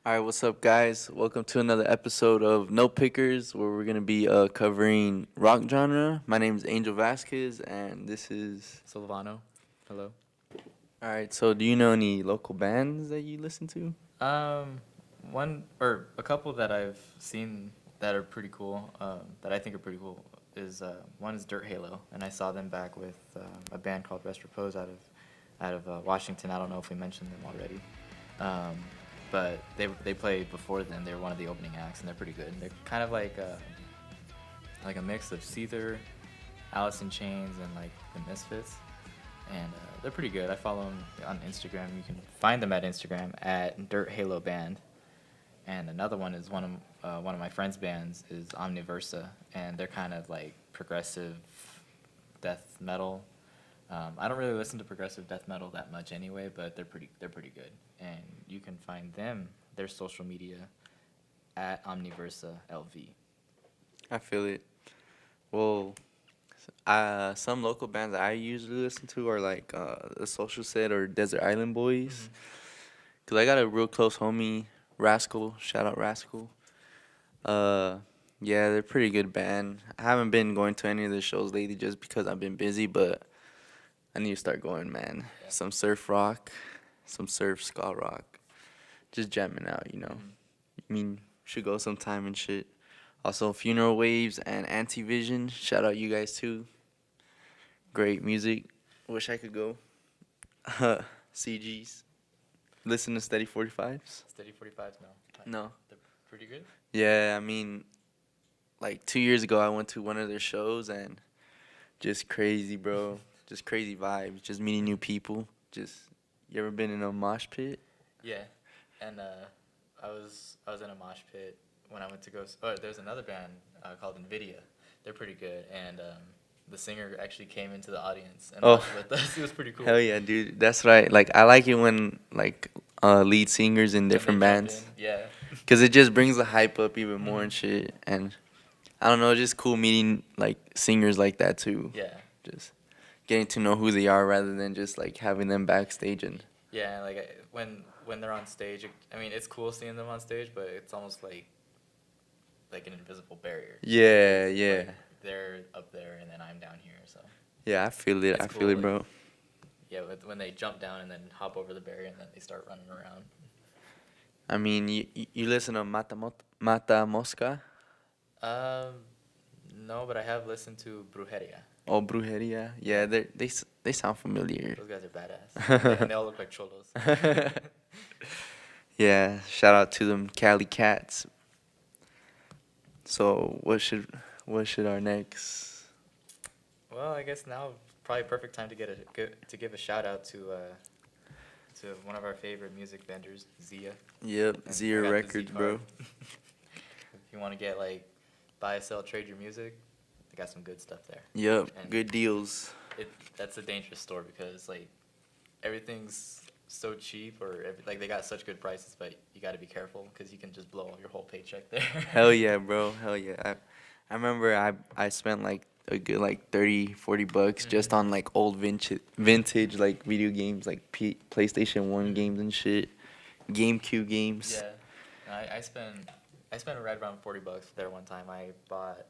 All right, what's up, guys? Welcome to another episode of No Pickers, where we're gonna be covering rock genre. My name is Angel Vasquez, and this is Silvano. Hello. All right. So, do you know any local bands that you listen to? One or a couple that I've seen that are pretty cool, that I think are pretty cool, is one is Dirt Halo, and I saw them back with a band called Rest Repose out of Washington. I don't know if we mentioned them already, but they played before then. They were one of the opening acts, and they're pretty good. They're kind of like a mix of Seether, Alice in Chains, and like the Misfits. And they're pretty good. I follow them on Instagram. You can find them at Instagram at Dirt Halo Band. And another one is one of my friends' bands is Omniversa, and they're kind of like progressive death metal. I don't really listen to progressive death metal that much anyway, but they're pretty good. And you can find their social media at Omniversa LV. I feel it. Well, some local bands I usually listen to are like the Social Set or Desert Island Boys. Cause I got a real close homie, Rascal. Shout out Rascal. Yeah, they're a pretty good band. I haven't been going to any of the shows lately just because I've been busy, but I need to start going, man. Yeah. Some surf rock, some surf ska rock, just jamming out, you know. I mean, should go sometime and shit. Also, Funeral Waves and Antivision. Shout out you guys too. Great music. Wish I could go. CGs. Listen to Steady 45s. Steady 45s, no. No. They're pretty good. Yeah, I mean, like 2 years ago, I went to one of their shows and just crazy, bro. Just crazy vibes. Just meeting new people. You ever been in a mosh pit? Yeah, and I was in a mosh pit when I went to go. There's another band called Nvidia. They're pretty good, and the singer actually came into the audience and watched with us. It was pretty cool. Hell yeah, dude. That's right. Like, I like it when like lead singers in different bands. Yeah. Cause it just brings the hype up even more and shit. And I don't know, it's just cool meeting like singers like that too. Yeah. Just getting to know who they are rather than just like having them backstage and. Yeah, like when they're on stage, I mean, it's cool seeing them on stage, but it's almost like an invisible barrier. Yeah, yeah. Like, they're up there and then I'm down here, so. Yeah, I feel it. It's I cool, feel it, like, bro. Yeah, when they jump down and then hop over the barrier and then they start running around. I mean, you listen to Mata Mosca? No, but I have listened to Brujeria. Oh, Brujeria. Yeah, they sound familiar. Those guys are badass. And they all look like cholos. Yeah, shout out to them Cali Cats. So what should our next? Well, I guess now probably perfect time to give a shout out to one of our favorite music vendors, Zia. Yep, And Zia I got the Records, Z bro. card. If you want to get like buy, sell, trade your music, they got some good stuff there. Yep, And good deals. That's a dangerous store because like everything's so cheap like they got such good prices, but you got to be careful because you can just blow your whole paycheck there. Hell yeah, bro. Hell yeah. I remember I spent like a good like $30-$40 just on like old vintage like video games like PlayStation 1 games and shit, GameCube games. Yeah, I spent right around $40 there one time. I bought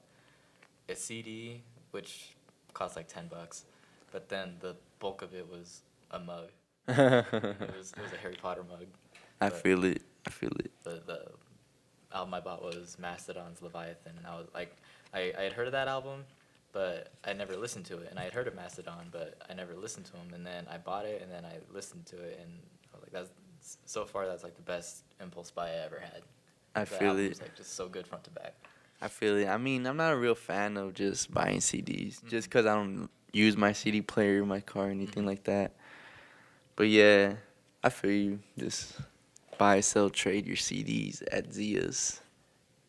a CD which cost like $10, but then the bulk of it was a mug. It was a Harry Potter mug. I feel it. The album I bought was Mastodon's Leviathan, and I was like, I had heard of that album, but I never listened to it, and I had heard of Mastodon, but I never listened to him, and then I bought it, and then I listened to it, and I was like, that's like the best impulse buy I ever had. I feel it. It's like just so good front to back. I feel it. I mean, I'm not a real fan of just buying CDs, just because I don't use my CD player in my car or anything like that. But yeah, I feel you. Just buy, sell, trade your CDs at Zia's.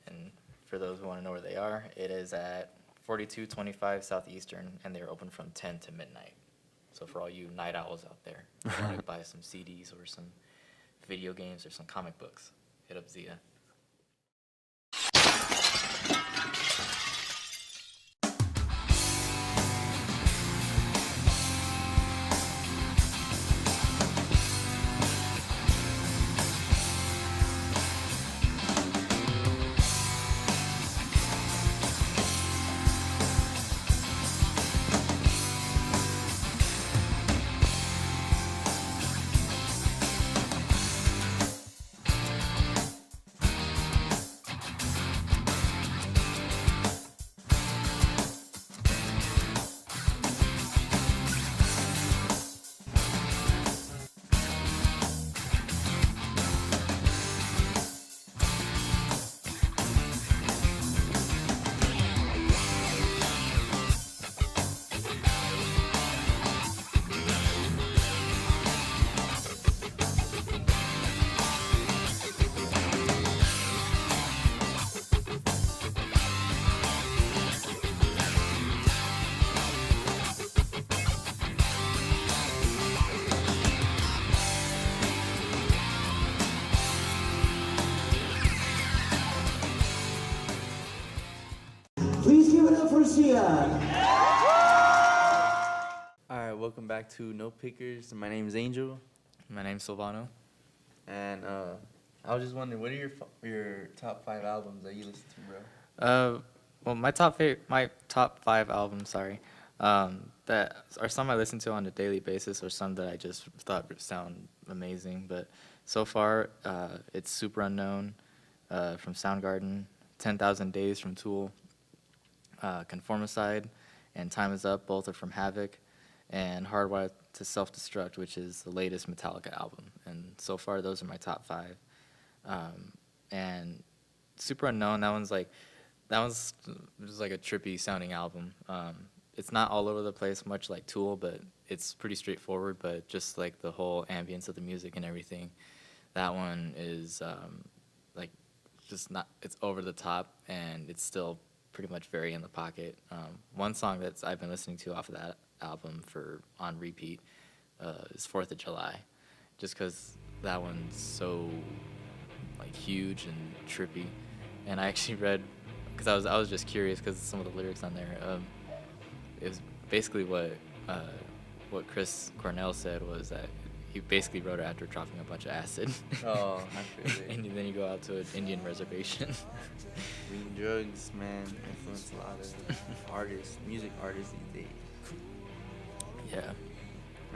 And for those who want to know where they are, it is at 4225 Southeastern, and they're open from 10 to midnight. So for all you night owls out there, if you want to buy some CDs or some video games or some comic books, hit up Zia. Please give it up for Zia. Alright, welcome back to No Pickers. My name is Angel, My name's Silvano. and I was just wondering, what are your top 5 albums that you listen to, bro? Well, my top 5 albums, that are some I listen to on a daily basis, or some that I just thought sound amazing. But so far, it's Super Unknown from Soundgarden, 10,000 Days from Tool, Conformicide, and Time Is Up. Both are from Havoc, and Hardwired to Self-Destruct, which is the latest Metallica album. And so far, those are my top 5. And Super Unknown, that was just like a trippy sounding album. It's not all over the place, much like Tool, but it's pretty straightforward. But just like the whole ambience of the music and everything, that one is it's over the top, and it's still pretty much very in the pocket. One song that I've been listening to off of that album on repeat is 4th of July, just because that one's so like huge and trippy. And I actually read, because I was just curious because some of the lyrics on there, it was basically what Chris Cornell said was that he basically wrote it after dropping a bunch of acid. Oh, I feel it. And then you go out to an Indian reservation. Weed and drugs, man, influence a lot of music artists these days. Yeah.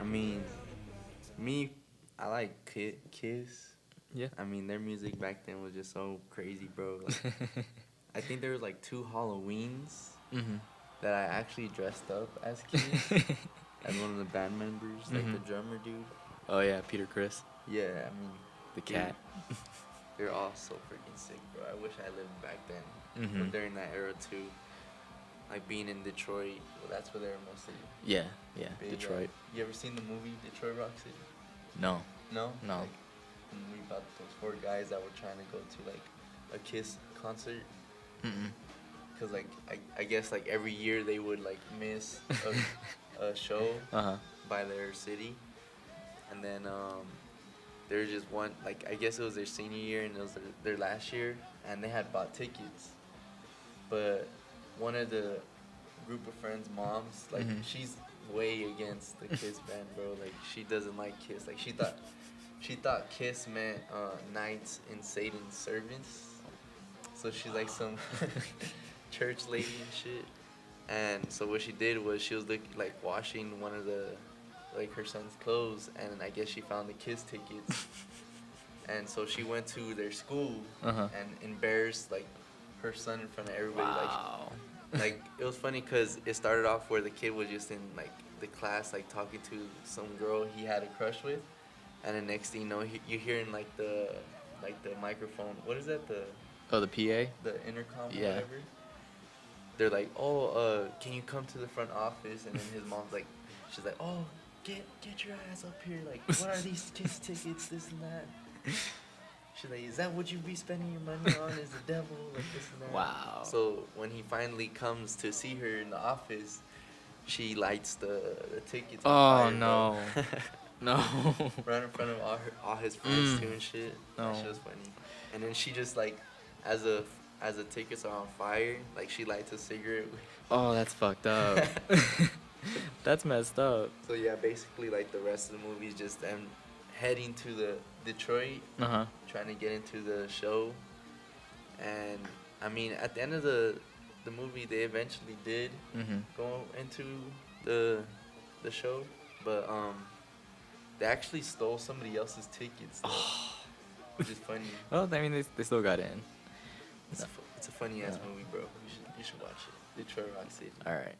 I mean, me, I like Kiss. Yeah. I mean, their music back then was just so crazy, bro. Like, I think there was like 2 Halloweens Mm-hmm. that I actually dressed up as Kiss, as one of the band members, like the drummer dude. Oh yeah, Peter Criss, Yeah, I mean, the dude, cat. they're all so freaking sick, bro. I wish I lived back then, Mhm. but during that era too. Like being in Detroit, well, that's where they were mostly Yeah, big. Detroit. You ever seen the movie Detroit Rock City? No. No? No. Like, the movie about those 4 guys that were trying to go to like a Kiss concert. Mm-mm. Cause like I guess like every year they would like miss a show Uh-huh. by their city, and then there was just one, like I guess it was their senior year and it was their last year, and they had bought tickets, but one of the group of friends' moms, like she's way against the Kiss band, bro. Like she doesn't like Kiss. Like she thought Kiss meant knights in Satan's service, so she's like some church lady and shit. And so what she did was she was like washing one of the her son's clothes, and I guess she found the Kiss tickets. And so she went to their school and embarrassed like her son in front of everybody. Wow. Like it was funny because it started off where the kid was just in like the class like talking to some girl he had a crush with, and the next thing you know you're hearing like the microphone. What is that? Oh, the PA? The intercom or Yeah. whatever. They're like, oh, can you come to the front office? And then his mom's like, she's like, oh, get your ass up here. Like, what are these Kiss tickets? This and that. She's like, is that what you be spending your money on? Is the devil like this and that? Wow. So when he finally comes to see her in the office, she lights the tickets on Oh fire, no. bro. No. Right in front of all his friends Mm. too and shit. No. That shit was funny. And then she just like, as the tickets are on fire, like she lights a cigarette. Oh, that's fucked up. That's messed up. So yeah, basically like the rest of the movie is just them heading to the Detroit, Uh-huh. trying to get into the show. And I mean, at the end of the movie, they eventually did Mhm. go into the show, but they actually stole somebody else's tickets, though, which is funny. Well, I mean, they still got in. It's a funny ass Yeah. movie, bro. You should watch it. Detroit Rock City. All right.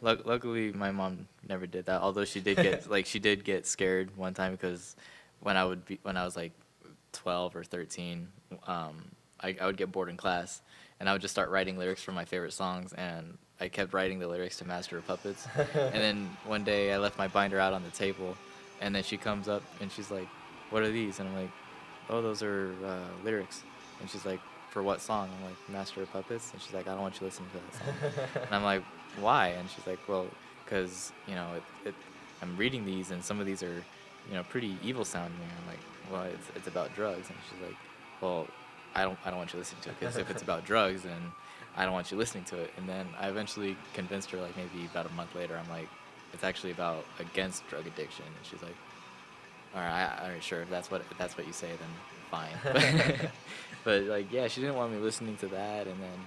Luckily, my mom never did that. Although she did get she did get scared one time because when I was like 12 or 13, I would get bored in class and I would just start writing lyrics for my favorite songs, and I kept writing the lyrics to Master of Puppets. And then one day I left my binder out on the table, and then she comes up and she's like, "What are these?" And I'm like, "Oh, those are lyrics." And she's like, "For what song?" I'm like, "Master of Puppets." And she's like, "I don't want you listening to that song." And I'm like, "Why?" And she's like, "Well, because, you know, I'm reading these, and some of these are, you know, pretty evil sounding." And I'm like, "Well, it's about drugs." And she's like, "Well, I don't want you listening to it, because if it's about drugs, then I don't want you listening to it." And then I eventually convinced her, like maybe about a month later. I'm like, "It's actually about against drug addiction." And she's like, all right, sure. If that's what you say, then fine. But like, yeah, she didn't want me listening to that, and then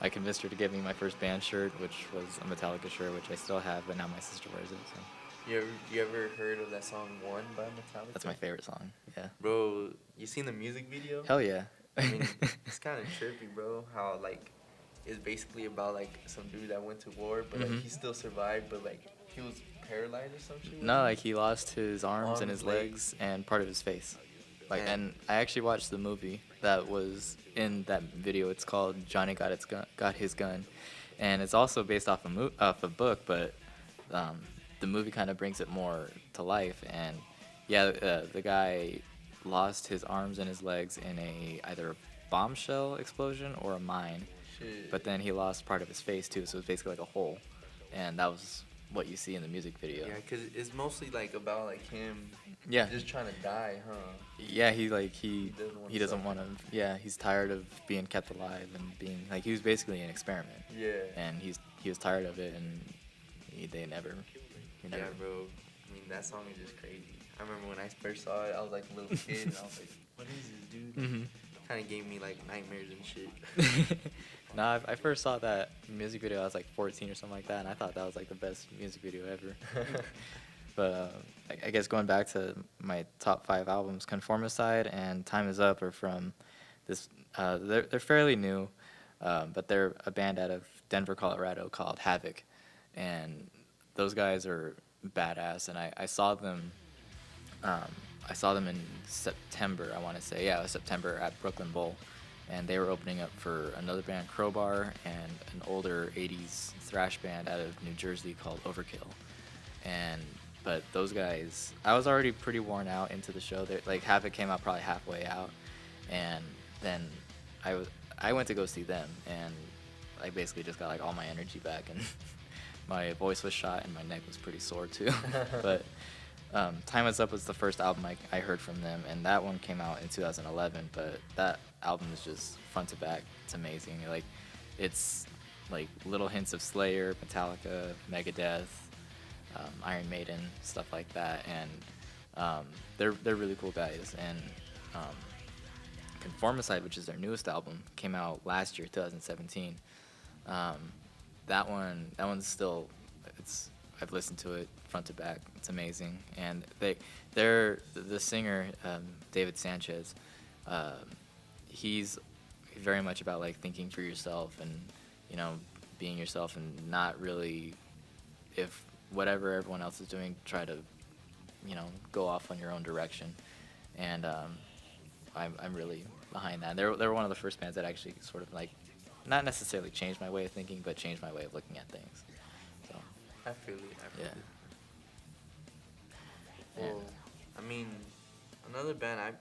I convinced her to get me my first band shirt, which was a Metallica shirt, which I still have, but now my sister wears it. So You ever heard of that song "One" by Metallica? that's my favorite song. Yeah. Bro, you seen the music video? Hell yeah. I mean, it's kind of trippy, bro. How like it's basically about like some dude that went to war, but like Mhm. he still survived, but like he was paralyzed or some shit. No, like he lost his arms and Arms, his legs and part of his face. Like, And- and I actually watched the movie that was in that video. It's called Johnny Got His Gun, and it's also based off a book, but the movie kind of brings it more to life. And yeah, the guy lost his arms and his legs in either a bombshell explosion or a mine, Shit. but then he lost part of his face too, so it's basically like a hole, and that was what you see in the music video. Yeah, cause it's mostly like about like him. Yeah. Just trying to die, huh? Yeah, he suffer. doesn't want to. Yeah, he's tired of being kept alive and being like, he was basically an experiment, Yeah. and he was tired of it, and they never. Yeah, bro. I mean, that song is just crazy. I remember when I first saw it, I was like a little kid, and I was like, "What is this, dude?" Mhm. Kind of gave me like nightmares and shit. Nah, I first saw that music video. I was like 14 or something like that, and I thought that was like the best music video ever. But I guess going back to my top 5 albums, Conformicide and Time Is Up are from this. They're fairly new, but they're a band out of Denver, Colorado called Havoc, and those guys are badass. And I saw them. I saw them in September, I want to say. Yeah, it was September at Brooklyn Bowl. And they were opening up for another band, Crowbar, and an older 80s thrash band out of New Jersey called Overkill. But those guys, I was already pretty worn out into the show. Like, Havoc came out probably halfway out. And then I went to go see them, and I basically just got like all my energy back, and my voice was shot and my neck was pretty sore too. But Time Is Up was the first album I heard from them, and that one came out in 2011. But that album is just front to back. It's amazing. Like, it's like little hints of Slayer, Metallica, Megadeth, Iron Maiden, stuff like that. And they're really cool guys. And Conformicide, which is their newest album, came out last year, 2017. That one's still, I've listened to it front to back. It's amazing. And the singer, David Sanchez, he's very much about like thinking for yourself and, you know, being yourself, and not really, if whatever everyone else is doing, try to, you know, go off on your own direction. And I'm really behind that. They're one of the first bands that actually sort of like, not necessarily changed my way of thinking, but changed my way of looking at things. So I feel it. yeah. Well, I mean, another band I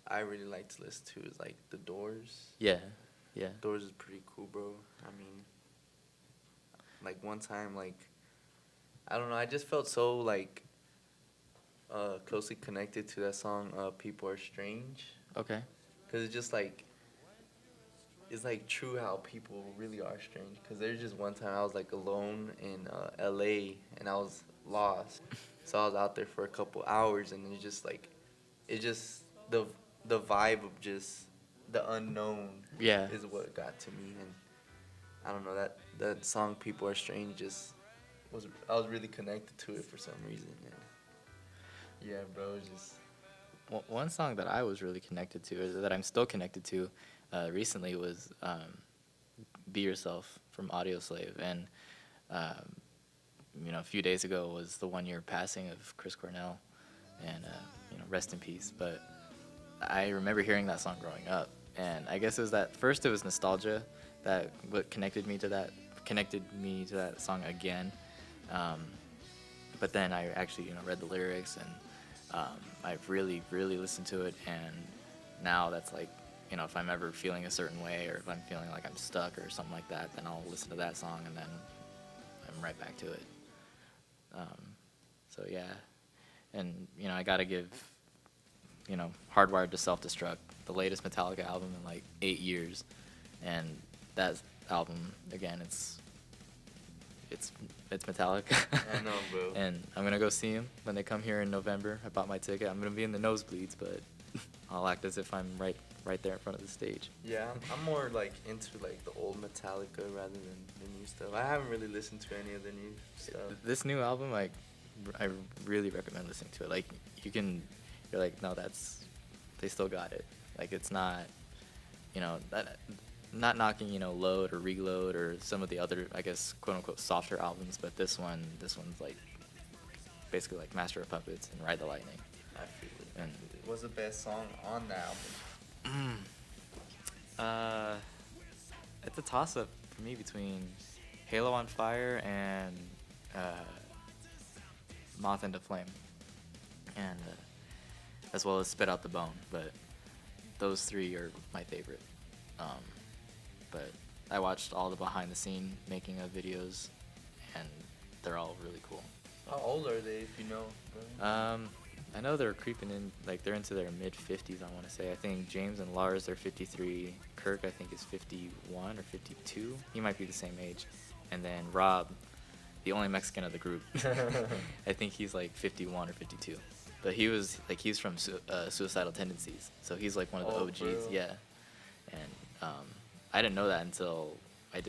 I really like to listen to is like The Doors. Yeah, yeah. Doors is pretty cool, bro. I mean, like one time, like I don't know, I just felt so like closely connected to that song. People Are Strange, Okay. cause it's just like it's like true how people really are strange. Cause there's just one time I was like alone in L.A. and I was lost, so I was out there for a couple hours and it's just like it just the vibe of just the unknown Yeah. is what got to me. And I don't know, that song People Are Strange just I was really connected to it for some reason. And yeah, bro, it's just One song that I was really connected to, or that I'm still connected to, recently was "Be Yourself" from Audioslave, and a few days ago was the 1 year passing of Chris Cornell, and rest in peace. But I remember hearing that song growing up, and I guess it was that first it was nostalgia that what connected me to that song again. But then I actually read the lyrics, and I've really listened to it, and now that's like, if I'm ever feeling a certain way, or if I'm feeling like I'm stuck or something like that, then I'll listen to that song and then I'm right back to it. So yeah, and I gotta give Hardwired to Self-Destruct, the latest Metallica album in like 8 years, and that album again, it's Metallica. I know, bro. And I'm gonna go see them when they come here in November. I bought my ticket. I'm gonna be in the nosebleeds, but I'll act as if I'm right there in front of the stage. Yeah, I'm more like into like the old Metallica rather than the new stuff. I haven't really listened to any of the new stuff. This new album, like, I really recommend listening to it. Like, you're like, no, they still got it. Like, it's not, that, not knocking, Load or Reload or some of the other, I guess, quote unquote, softer albums, but this one's like, basically like Master of Puppets and Ride the Lightning. I feel it. And What's the best song on the album? It's a toss-up for me between Halo on Fire and Moth into Flame, and as well as Spit Out the Bone. But those three are my favorite. But I watched all the behind-the-scene making of videos, and they're all really cool. How old are they, if you know? I know they're creeping in, like they're into their mid-50s, I want to say. I think James and Lars, they're 53. Kirk, I think, is 51 or 52. He might be the same age. And then Rob, the only Mexican of the group, I think he's like 51 or 52. But he's from Suicidal Tendencies, so he's like one of the OGs, bro. yeah. And I didn't know that until I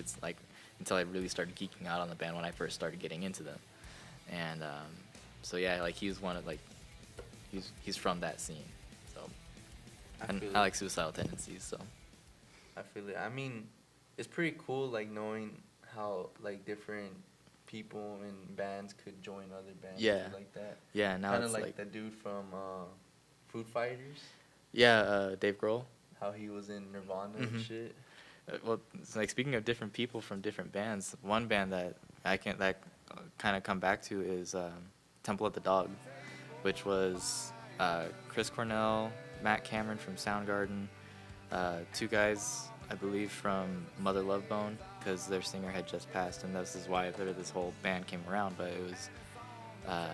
really started geeking out on the band when I first started getting into them. And so yeah, like he's one of he's from that scene. So I like Suicidal Tendencies, so I feel it. I mean, it's pretty cool, like knowing how like different people in bands could join other bands. Yeah. Like that. yeah. Now Kind it's of like the dude from Food Fighters. yeah, Dave Grohl. How he was in Nirvana and Mhm. shit. Well, it's like speaking of different people from different bands, one band that kind of come back to is Temple of the Dog, which was Chris Cornell, Matt Cameron from Soundgarden, two guys, I believe, from Mother Love Bone, because their singer had just passed, and this is why this whole band came around. But it was the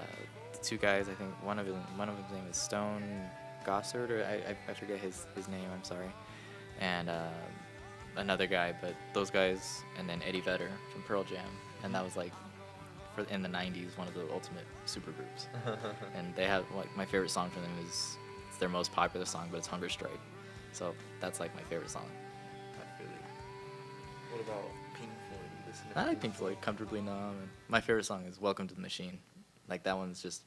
two guys. I think one of his name is Stone Gossard, or I forget his name. I'm sorry, and another guy. But those guys, and then Eddie Vedder from Pearl Jam, and that was like in the 90s, one of the ultimate super groups. And they have, like, my favorite song from them it's their most popular song, but it's Hunger Strike. So that's like my favorite song. I feel it. What about Pink Floyd? You listen to I like Pink Floyd, Comfortably Numb, and my favorite song is Welcome to the Machine. Like, that one's just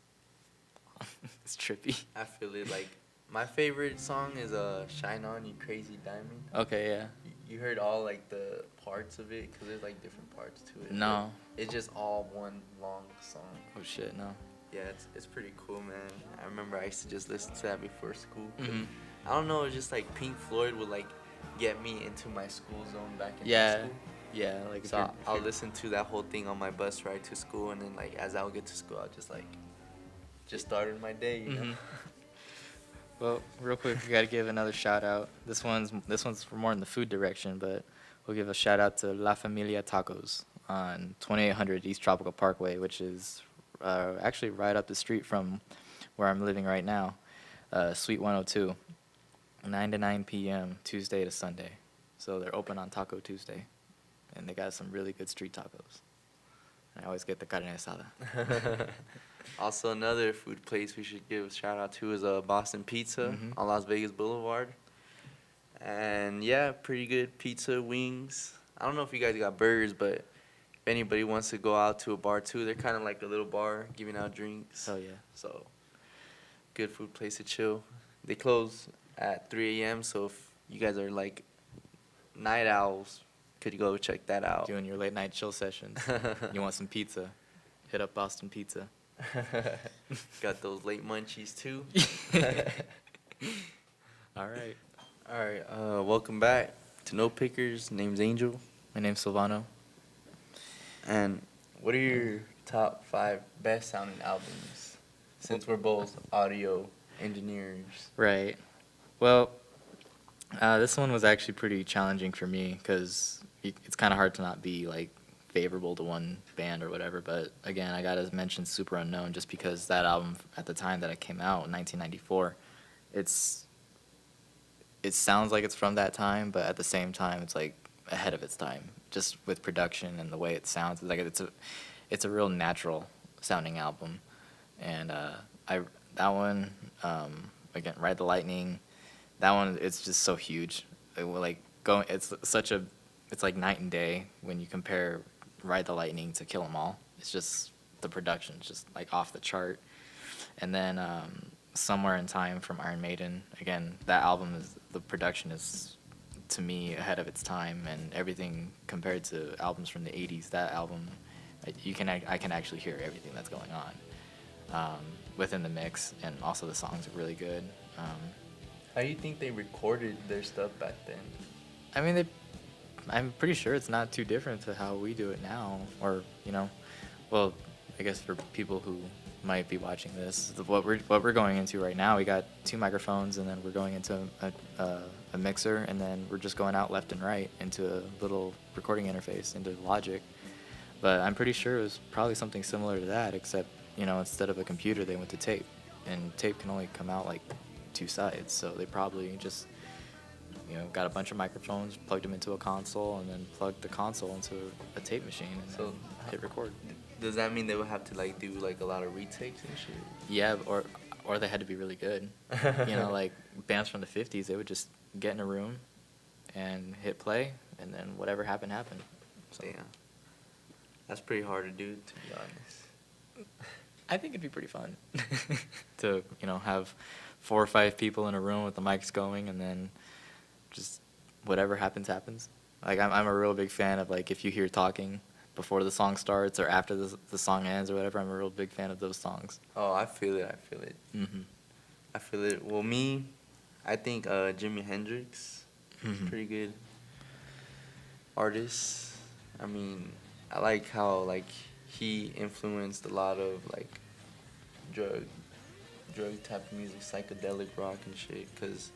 it's trippy. I feel it. Like, my favorite song is Shine On You Crazy Diamond. Okay, yeah. You heard all like the parts of it, because there's like different parts to it. No. But it's just all one long song. Oh shit, no. Yeah, it's pretty cool, man. I remember I used to just listen to that before school. Mhm. I don't know, it's just like Pink Floyd would like get me into my school zone back in high Yeah. school. Yeah, like So I'll listen to that whole thing on my bus ride to school, and then like as I'll get to school, I'll just started my day, you know. Mhm. Well, real quick, we gotta give another shout out. This one's more in the food direction, but we'll give a shout out to La Familia Tacos on 2800 East Tropical Parkway, which is actually right up the street from where I'm living right now, Suite 102, 9 to 9 p.m. Tuesday to Sunday. So they're open on Taco Tuesday, and they got some really good street tacos. I always get the carne asada. Also, another food place we should give a shout out to is Boston Pizza Mhm. on Las Vegas Boulevard. And yeah, pretty good pizza, wings. I don't know if you guys got burgers, but if anybody wants to go out to a bar too, they're kind of like a little bar giving out drinks. Oh, yeah. So, good food place to chill. They close at 3 a.m., so if you guys are like night owls, could you go check that out? Doing your late night chill sessions. You want some pizza? Hit up Boston Pizza. Got those late munchies too. All right. All right, welcome back to No Pickers. Name's Angel. My name's Silvano. And what are your top 5 best sounding albums? Since we're both audio engineers. Right. Well, this one was actually pretty challenging for me because it's kind of hard to not be like favorable to one band or whatever. But again, I gotta mention Super Unknown just because that album at the time that it came out in 1994, it sounds like it's from that time, but at the same time, it's like ahead of its time, just with production and the way it sounds. Like it's a real natural sounding album, and that one again, Ride the Lightning, that one it's just so huge. It's like night and day when you compare Ride the Lightning to Kill 'Em All. It's just the production's just like off the chart, and then Somewhere in Time from Iron Maiden. Again, that album the production is to me ahead of its time, and everything compared to albums from the 80s. That album, I can actually hear everything that's going on within the mix, and also the songs are really good. How do you think they recorded their stuff back then? I mean, I'm pretty sure it's not too different to how we do it now, or well, I guess for people who might be watching this, what we're going into right now, we got 2 microphones, and then we're going into a mixer, and then we're just going out left and right into a little recording interface into Logic. But I'm pretty sure it was probably something similar to that, except instead of a computer, they went to tape, and tape can only come out like 2 sides, so they probably just got a bunch of microphones, plugged them into a console, and then plugged the console into a tape machine, and So, then hit record. Does that mean they would have to like do like a lot of retakes and shit? Yeah, or they had to be really good. Like bands from the 50s, they would just get in a room and hit play, and then whatever happened, happened. So Damn. That's pretty hard to do, to be honest. I think it'd be pretty fun to, have 4 or 5 people in a room with the mics going, and then just whatever happens, happens. Like, I'm a real big fan of, like, if you hear talking before the song starts or after the song ends or whatever, I'm a real big fan of those songs. Oh, I feel it. Mm-hmm. I feel it. Well, me, I think Jimi Hendrix, Mhm. pretty good artist. I mean, I like how like he influenced a lot of like drug type of music, psychedelic rock and shit. Cause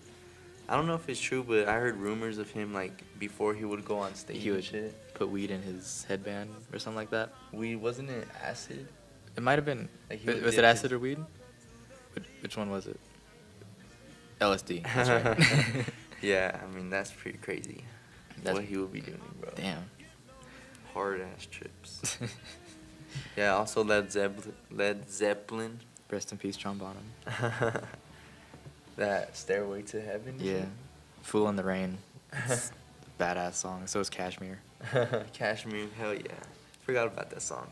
I don't know if it's true, but I heard rumors of him like before he would go on stage He and would shit. put weed in his headband or something like that. Wasn't it acid? It might have been. Like he would Was dip it acid his- or weed? Which one was it? LSD. That's right. Yeah, I mean that's pretty crazy. That's- What he would be doing, bro. Damn. Hard ass trips. Yeah, also Led Zeppelin. Rest in peace, John Bonham. That Stairway to Heaven. Yeah. Fool in the Rain. It's a badass song. So is Kashmir. Kashmir, hell yeah. Forgot about that song.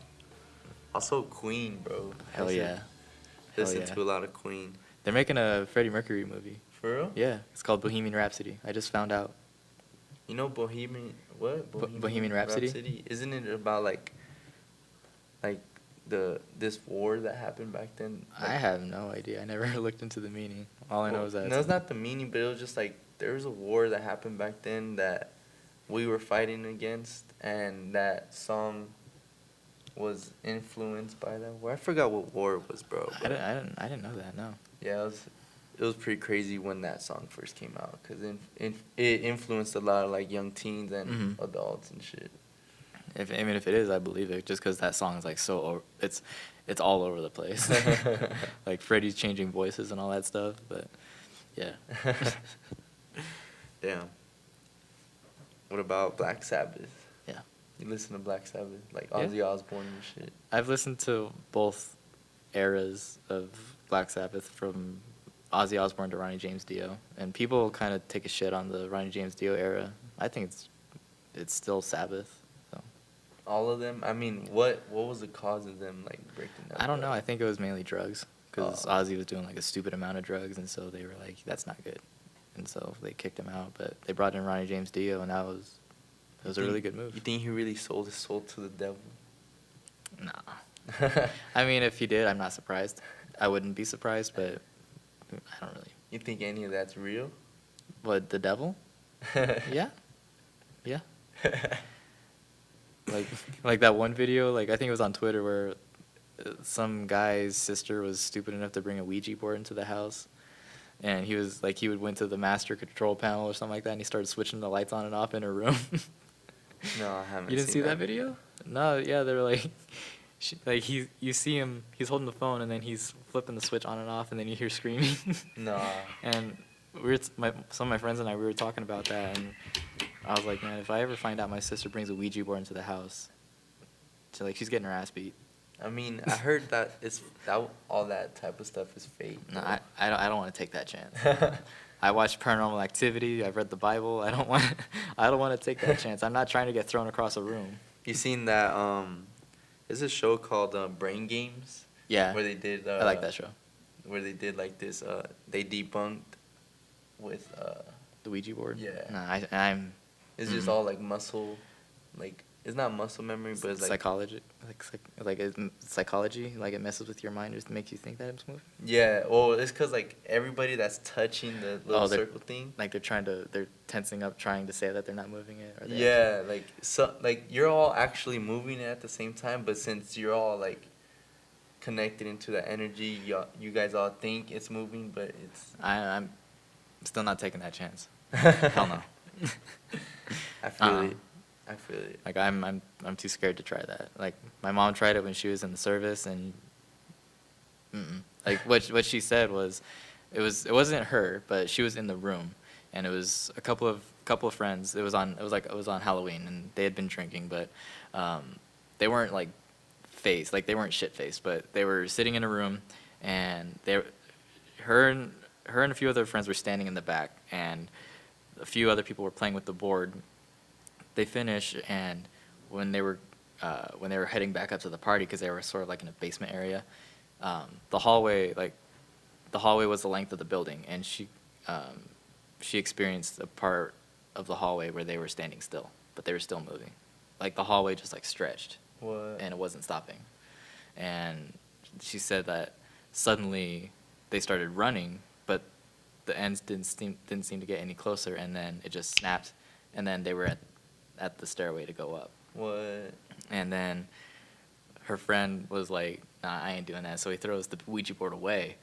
Also Queen, bro. Hell yeah. Listen yeah. to a lot of Queen. They're making a Freddie Mercury movie. For real? Yeah. It's called Bohemian Rhapsody. I just found out. You know Bohemian what? Bohemian Rhapsody? Isn't it about like this war that happened back then? I have no idea. I never looked into the meaning. All I know is that No, it's not the meaning, but it was just like there was a war that happened back then that we were fighting against, and that song was influenced by that war. I forgot what war it was, bro. I didn't know that. No. Yeah, it was it was pretty crazy when that song first came out because it influenced a lot of like young teens and adults and shit. If it is, I believe it, just because that song is like it's all over the place. Like Freddie's changing voices and all that stuff, but yeah. Damn. What about Black Sabbath? Yeah. You listen to Black Sabbath, like Yeah. Ozzy Osbourne and shit. I've listened to both eras of Black Sabbath, from Ozzy Osbourne to Ronnie James Dio, and people kind of take a shit on the Ronnie James Dio era. I think it's still Sabbath. So All of them. I mean, what was the cause of them like breaking up? I don't know. I think it was mainly drugs, because Oh. Ozzy was doing like a stupid amount of drugs, and so they were like, "That's not good," and so they kicked him out. But they brought in Ronnie James Dio, and it was a really good move. You think he really sold his soul to the devil? Nah. I mean, if he did, I'm not surprised. I wouldn't be surprised, but I don't really. You think any of that's real? What, the devil? Yeah. Yeah. Like that one video, like I think it was on Twitter, where some guy's sister was stupid enough to bring a Ouija board into the house, and he would went to the master control panel or something like that, and he started switching the lights on and off in her room. No, I haven't. You didn't see seen that video? No, yeah, they're like, you see him, he's holding the phone, and then he's flipping the switch on and off, and then you hear screaming. No. And some of my friends and I, we were talking about that, and I was like, man, if I ever find out my sister brings a Ouija board into the house, she's getting her ass beat. I mean, I heard that all that type of stuff is fake. No, though. I don't want to take that chance. I watched Paranormal Activity. I've read the Bible. I don't want to take that chance. I'm not trying to get thrown across a room. You seen that? There's a show called Brain Games. Yeah. Where they did. I like that show. Where they did like this. They debunked with. The Ouija board. Yeah. No, I'm. It's just all like muscle, like it's not muscle memory, but it's like psychology, psychology. Like it messes with your mind, just makes you think that it's moving. Yeah, well, it's because like everybody that's touching the little they're- circle thing. Like they're tensing up, trying to say that they're not moving it. Or Yeah, like you're all actually moving it at the same time, but since you're all like connected into the energy, you guys all think it's moving, but it's. I'm still not taking that chance. Hell no. I feel it. I feel it. Like I'm too scared to try that. Like my mom tried it when she was in the service, and like what she said was, it wasn't her, but she was in the room, and it was a couple of friends. It was on Halloween, and they had been drinking, but they weren't like faced, like they weren't shit faced, but they were sitting in a room, and her and a few other friends were standing in the back, and a few other people were playing with the board. They finished, and when they were heading back up to the party, because they were sort of like in a basement area, the hallway was the length of the building, and she experienced a part of the hallway where they were standing still, but they were still moving. Like the hallway just like stretched. What? And it wasn't stopping. And she said that suddenly they started running, but the ends didn't seem to get any closer, and then it just snapped, and then they were at the stairway to go up. What? And then her friend was like, "Nah, I ain't doing that." So he throws the Ouija board away,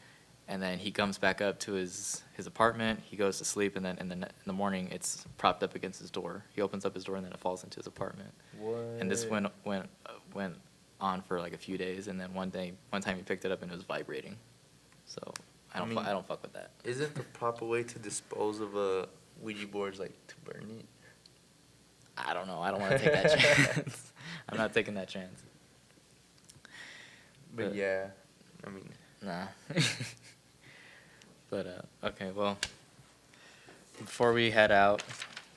and then he comes back up to his apartment. He goes to sleep, and then in the morning, it's propped up against his door. He opens up his door, and then it falls into his apartment. What? And this went on for like a few days, and then one time he picked it up and it was vibrating. So I don't fuck with that. Isn't the proper way to dispose of a Ouija board like to burn it? I don't know. I don't want to take that chance. I'm not taking that chance. But yeah, I mean. Nah. But okay, well, before we head out,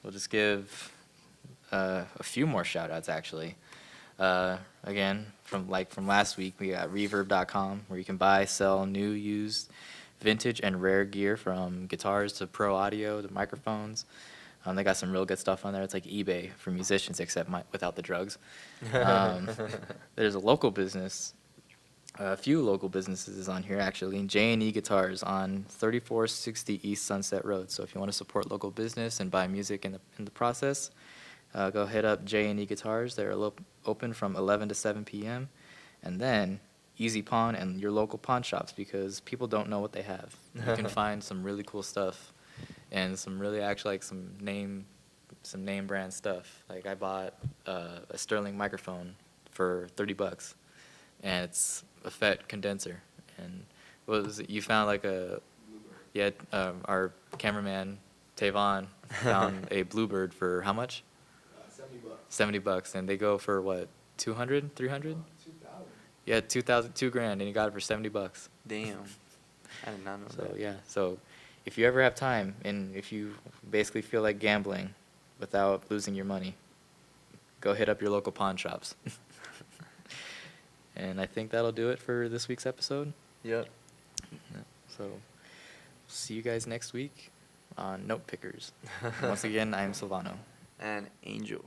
we'll just give a few more shout outs actually. Again, from last week, we got reverb.com, where you can buy, sell new, used, vintage, and rare gear, from guitars to pro audio to microphones. They got some real good stuff on there. It's like eBay for musicians, except without the drugs. There's a local business, a few local businesses on here actually. J&E Guitars on 3460 East Sunset Road. So if you want to support local business and buy music in the process, go hit up J&E Guitars. They're open from 11 to 7 p.m. And then Easy Pawn and your local pawn shops, because people don't know what they have. You can find some really cool stuff and some really actually like some name brand stuff. Like I bought a Sterling microphone for $30, and it's a FET condenser. And what was it? You found like a our cameraman Tavon found a Bluebird for how much? $70, and they go for what, 200, 300? 2,000. Yeah, 2,000, $2,000, and you got it for $70. Damn. I did not know So that. yeah, so if you ever have time and if you basically feel like gambling without losing your money, go hit up your local pawn shops. And I think that'll do it for this week's episode. Yep. Yeah, so see you guys next week on Note Pickers. Once again, I'm Silvano. And Angel.